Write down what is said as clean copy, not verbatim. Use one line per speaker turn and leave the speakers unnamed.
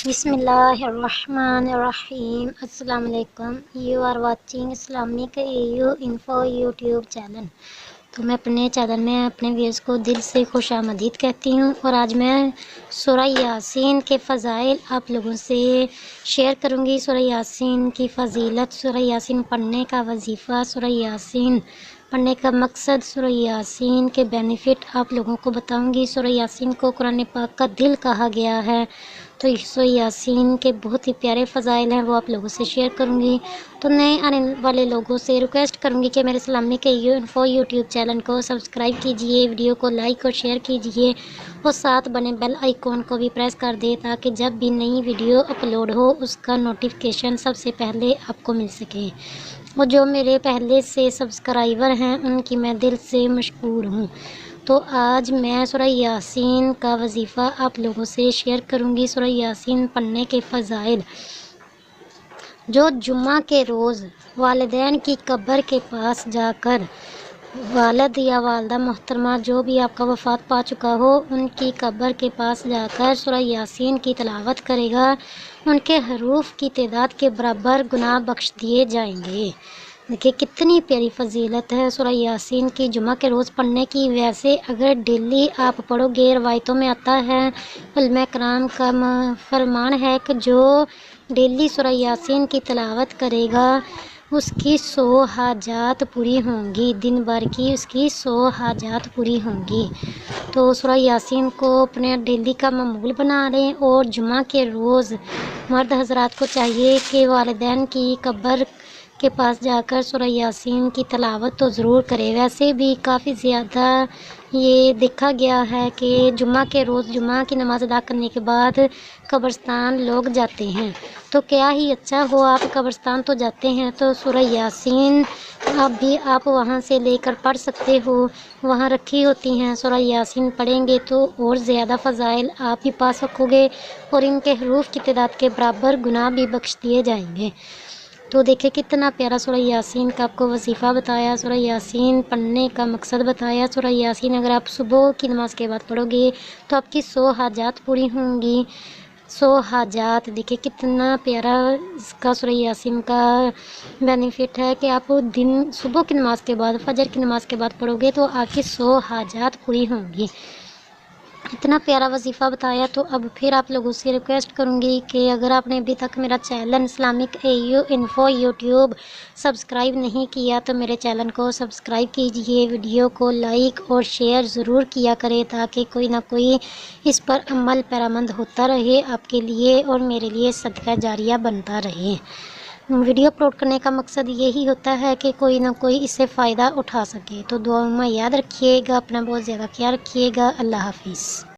بسم اللہ الرحمن الرحیم۔ السلام علیکم۔ You are watching Islamic EU info YouTube channel. تو میں اپنے چینل میں اپنے ویوز کو دل سے خوش آمدید کہتی ہوں، اور آج میں سورہ یاسین کے فضائل آپ لوگوں سے شیئر کروں گی۔ سورہ یاسین کی فضیلت، سورہ یاسین پڑھنے کا وظیفہ، سورہ یاسین پڑھنے کا مقصد، سورہ یاسین کے بینیفٹ آپ لوگوں کو بتاؤں گی۔ سورہ یاسین کو قرآن پاک کا دل کہا گیا ہے، تو سورہ یاسین کے بہت ہی پیارے فضائل ہیں، وہ آپ لوگوں سے شیئر کروں گی۔ تو نئے آنے والے لوگوں سے ریکویسٹ کروں گی کہ میرے Islamic EU info YouTube channel کو سبسکرائب کیجئے، ویڈیو کو لائک اور شیئر کیجئے، اور ساتھ بنے بیل آئیکن کو بھی پریس کر دیں تاکہ جب بھی نئی ویڈیو اپلوڈ ہو اس کا نوٹیفیکیشن سب سے پہلے آپ کو مل سکے۔ اور جو میرے پہلے سے سبسکرائبر ہیں ان کی میں دل سے مشکور ہوں۔ تو آج میں سورہ یاسین کا وظیفہ آپ لوگوں سے شیئر کروں گی۔ سورہ یاسین پڑھنے کے فضائل: جو جمعہ کے روز والدین کی قبر کے پاس جا کر، والد یا والدہ محترمہ جو بھی آپ کا وفات پا چکا ہو، ان کی قبر کے پاس جا کر سورہ یاسین کی تلاوت کرے گا، ان کے حروف کی تعداد کے برابر گناہ بخش دیے جائیں گے۔ دیکھیے کتنی پیاری فضیلت ہے سورہ یاسین کی جمعہ کے روز پڑھنے کی۔ ویسے اگر ڈیلی آپ پڑھو گے، روایتوں میں آتا ہے، علماء کرام کا فرمان ہے کہ جو ڈیلی سورہ یاسین کی تلاوت کرے گا اس کی 100 حاجات پوری ہوں گی، دن بھر کی اس کی 100 حاجات پوری ہوں گی۔ تو سورہ یاسین کو اپنے ڈیلی کا معمول بنا لیں، اور جمعہ کے روز مرد حضرات کو چاہیے کہ والدین کی قبر کے پاس جا کر سورہ یاسین کی تلاوت تو ضرور کرے۔ ویسے بھی کافی زیادہ یہ دیکھا گیا ہے کہ جمعہ کے روز جمعہ کی نماز ادا کرنے کے بعد قبرستان لوگ جاتے ہیں، تو کیا ہی اچھا ہو، آپ قبرستان تو جاتے ہیں تو سورہ یاسین آپ وہاں سے لے کر پڑھ سکتے ہو، وہاں رکھی ہوتی ہیں۔ سورہ یاسین پڑھیں گے تو اور زیادہ فضائل آپ بھی پا سکو گے، اور ان کے حروف کی تعداد کے برابر گناہ بھی بخش دیے جائیں گے۔ تو دیکھیں کتنا پیارا سورہ یاسین کا آپ کو وظیفہ بتایا، سورہ یاسین پڑھنے کا مقصد بتایا۔ سورہ یاسین اگر آپ صبح کی نماز کے بعد پڑھو گے تو آپ کی 100 حاجات پوری ہوں گی۔ 100 حاجات، دیکھیں کتنا پیارا اس کا سورہ یاسین کا بینیفٹ ہے کہ آپ صبح کی نماز کے بعد، فجر کی نماز کے بعد پڑھو گے تو آپ کی 100 حاجات پوری ہوں گی۔ اتنا پیارا وظیفہ بتایا، تو اب پھر آپ لوگوں سے ریکویسٹ کروں گی کہ اگر آپ نے ابھی تک میرا channel Islamic EU info YouTube subscribe نہیں کیا تو میرے چینل کو سبسکرائب کیجئے، ویڈیو کو لائک اور شیئر ضرور کیا کرے تاکہ کوئی نہ کوئی اس پر عمل پیرامند ہوتا رہے، آپ کے لیے اور میرے لیے صدقہ جاریہ بنتا رہے۔ ویڈیو اپلوڈ کرنے کا مقصد یہی ہوتا ہے کہ کوئی نہ کوئی اس سے فائدہ اٹھا سکے۔ تو دعاؤں میں یاد رکھیے گا، اپنا بہت زیادہ خیال رکھیے گا۔ اللہ حافظ۔